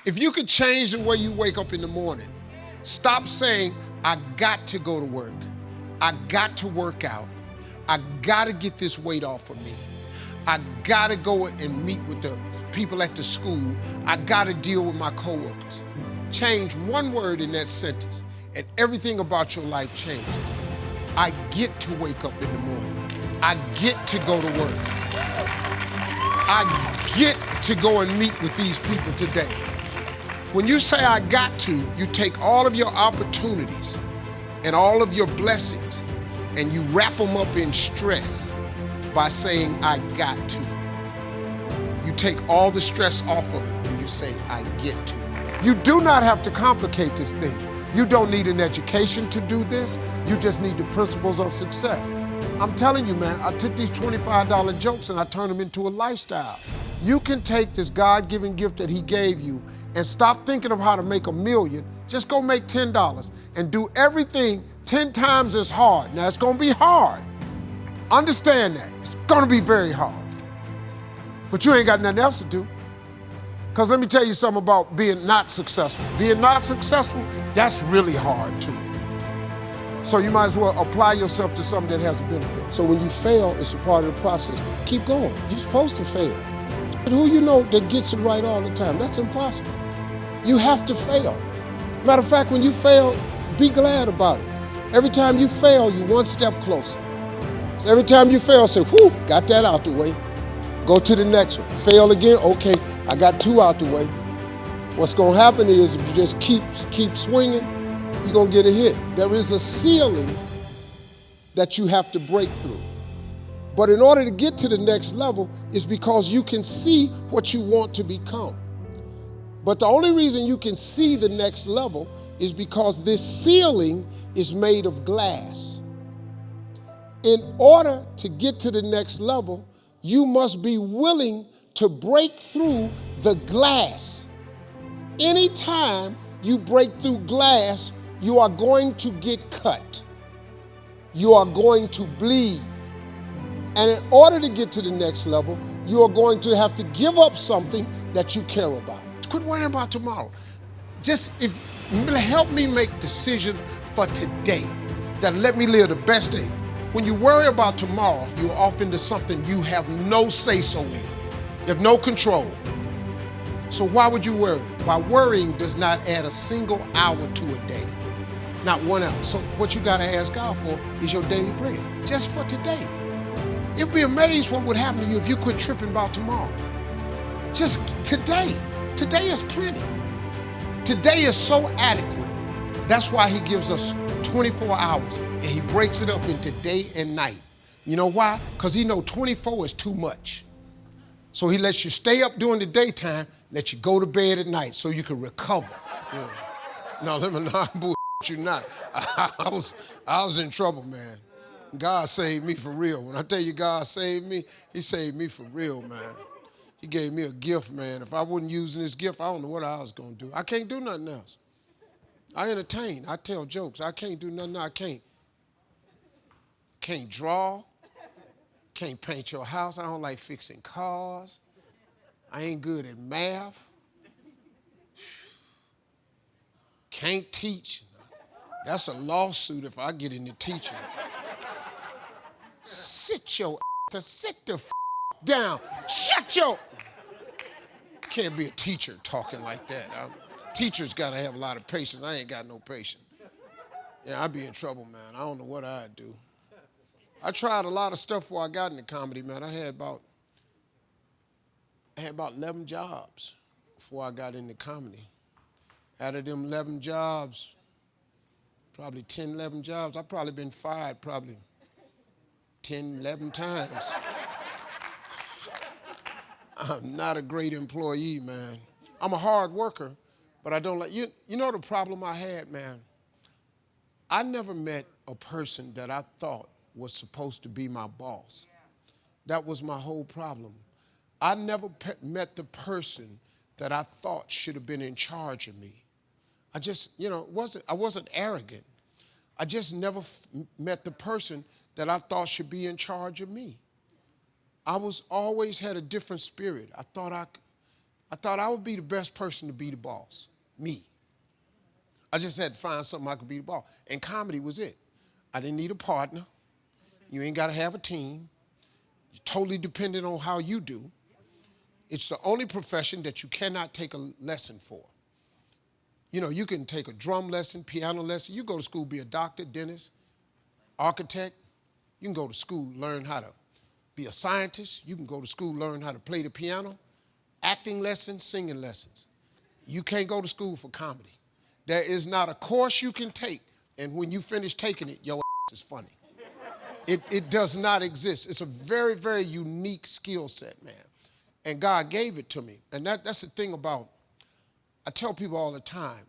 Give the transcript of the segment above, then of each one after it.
If you could change the way you wake up in the morning, stop saying, I got to go to work. I got to work out. I got to get this weight off of me. I got to go and meet with the people at the school. I got to deal with my coworkers. Change one word in that sentence and everything about your life changes. I get to wake up in the morning. I get to go to work. I get to go and meet with these people today. When you say I got to, you take all of your opportunities and all of your blessings and you wrap them up in stress by saying I got to. You take all the stress off of it when you say I get to. You do not have to complicate this thing. You don't need an education to do this. You just need the principles of success. I'm telling you, man, I took these $25 jokes and I turned them into a lifestyle. You can take this God-given gift that he gave you and stop thinking of how to make $1 million. Just go make $10 and do everything 10 times as hard. Now, it's gonna be hard. Understand that. It's gonna be very hard. But you ain't got nothing else to do. Because let me tell you something about being not successful. Being not successful, that's really hard too. So you might as well apply yourself to something that has a benefit. So when you fail, it's a part of the process. Keep going. You're supposed to fail. But who you know that gets it right all the time? That's impossible. You have to fail. Matter of fact, when you fail, be glad about it. Every time you fail, you're one step closer. So every time you fail, say, whew, got that out the way. Go to the next one. Fail again, okay, I got 2 out the way. What's gonna happen is if you just keep swinging, you're gonna get a hit. There is a ceiling that you have to break through. But in order to get to the next level, it's because you can see what you want to become. But the only reason you can see the next level is because this ceiling is made of glass. In order to get to the next level, you must be willing to break through the glass. Anytime you break through glass, you are going to get cut. You are going to bleed. And in order to get to the next level, you are going to have to give up something that you care about. Quit worrying about tomorrow. Just help me make decisions for today that let me live the best day. When you worry about tomorrow, you're off into something you have no say-so in. You have no control. So why would you worry? By worrying does not add a single hour to a day. Not 1 hour. So what you gotta ask God for is your daily bread, just for today. You'd be amazed what would happen to you if you quit tripping about tomorrow. Just today. Today is plenty. Today is so adequate. That's why he gives us 24 hours and he breaks it up into day and night. You know why? Because he knows 24 is too much. So he lets you stay up during the daytime, let you go to bed at night so you can recover. Yeah. No, let me not bullshit you not. I was in trouble, man. God saved me for real. When I tell you God saved me, he saved me for real, man. He gave me a gift, man. If I wasn't using this gift, I don't know what I was going to do. I can't do nothing else. I entertain. I tell jokes. I can't do nothing. I can't draw. Can't paint your house. I don't like fixing cars. I ain't good at math. Can't teach. That's a lawsuit if I get into teaching. Sit the down. Shut your... Can't be a teacher talking like that. Teachers got to have a lot of patience. I ain't got no patience. Yeah, I'd be in trouble, man. I don't know what I'd do. I tried a lot of stuff before I got into comedy, man. I had about 11 jobs before I got into comedy. Out of them 11 jobs, probably 10, 11 jobs, I've probably been fired probably 10, 11 times. I'm not a great employee, man. I'm a hard worker, but I don't like, you know the problem I had, man? I never met a person that I thought was supposed to be my boss. That was my whole problem. I never met the person that I thought should have been in charge of me. I just, I wasn't arrogant. I just never met the person that I thought should be in charge of me. I always had a different spirit. I thought I thought I would be the best person to be the boss, me. I just had to find something I could be the boss. And comedy was it. I didn't need a partner. You ain't got to have a team. You're totally dependent on how you do. It's the only profession that you cannot take a lesson for. You know, you can take a drum lesson, piano lesson. You go to school, be a doctor, dentist, architect. You can go to school, learn how to be a scientist. You can go to school, learn how to play the piano, acting lessons, singing lessons. You can't go to school for comedy. There is not a course you can take, and when you finish taking it, your ass is funny. It does not exist. It's a very, very unique skill set, man. And God gave it to me. And that's the thing about, I tell people all the time,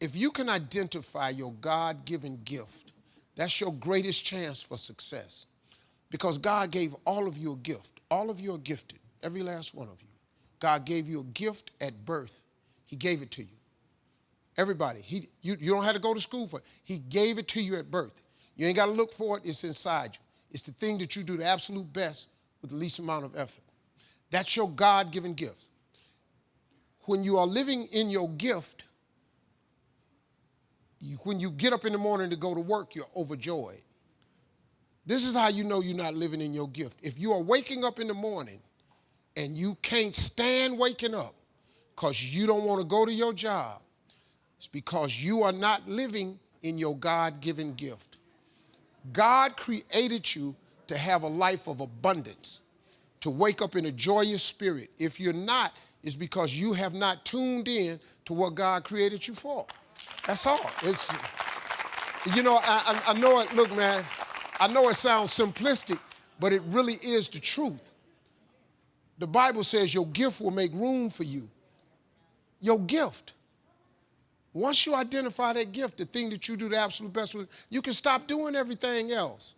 if you can identify your God-given gift, that's your greatest chance for success. Because God gave all of you a gift. All of you are gifted, every last one of you. God gave you a gift at birth. He gave it to you. Everybody. You don't have to go to school for it. He gave it to you at birth. You ain't got to look for it. It's inside you. It's the thing that you do the absolute best with the least amount of effort. That's your God-given gift. When you are living in your gift, when you get up in the morning to go to work, you're overjoyed. This is how you know you're not living in your gift. If you are waking up in the morning and you can't stand waking up because you don't want to go to your job, it's because you are not living in your God-given gift. God created you to have a life of abundance, to wake up in a joyous spirit. If you're not, it's because you have not tuned in to what God created you for. That's all. It's, you know, I know it, look, man, I know it sounds simplistic, but it really is the truth. The Bible says your gift will make room for you. Your gift. Once you identify that gift, the thing that you do the absolute best with, you can stop doing everything else.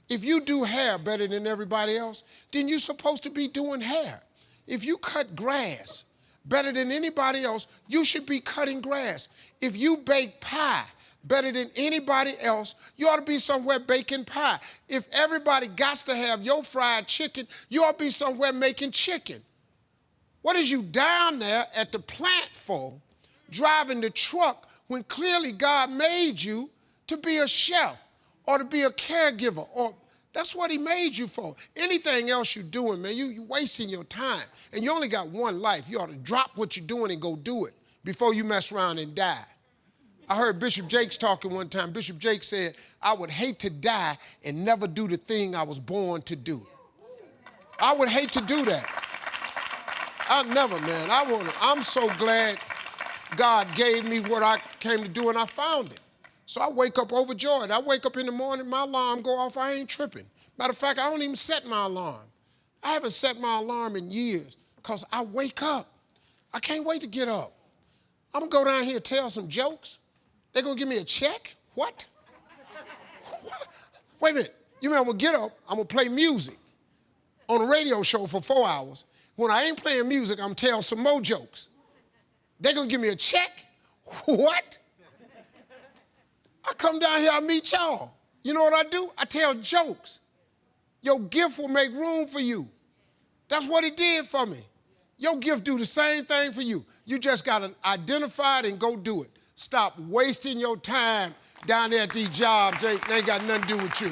If you do hair better than everybody else, then you're supposed to be doing hair. If you cut grass better than anybody else, you should be cutting grass. If you bake pie better than anybody else, you ought to be somewhere baking pie. If everybody got to have your fried chicken, you ought to be somewhere making chicken. What is you down there at the plant for, driving the truck, when clearly God made you to be a chef or to be a caregiver? Or that's what he made you for. Anything else you're doing, man, you're wasting your time. And you only got one life. You ought to drop what you're doing and go do it before you mess around and die. I heard Bishop Jakes talking one time. Bishop Jakes said, I would hate to die and never do the thing I was born to do. I would hate to do that. I never, man. I'm so glad God gave me what I came to do and I found it. So I wake up overjoyed. I wake up in the morning, my alarm go off, I ain't tripping. Matter of fact, I don't even set my alarm. I haven't set my alarm in years because I wake up. I can't wait to get up. I'm gonna go down here and tell some jokes. They're gonna give me a check? What? What? Wait a minute. You mean I'm gonna get up, I'm gonna play music on a radio show for 4 hours. When I ain't playing music, I'm telling some more jokes. They're gonna give me a check? What? I come down here, I meet y'all. You know what I do? I tell jokes. Your gift will make room for you. That's what it did for me. Your gift do the same thing for you. You just gotta identify it and go do it. Stop wasting your time down there at these jobs. They ain't got nothing to do with you.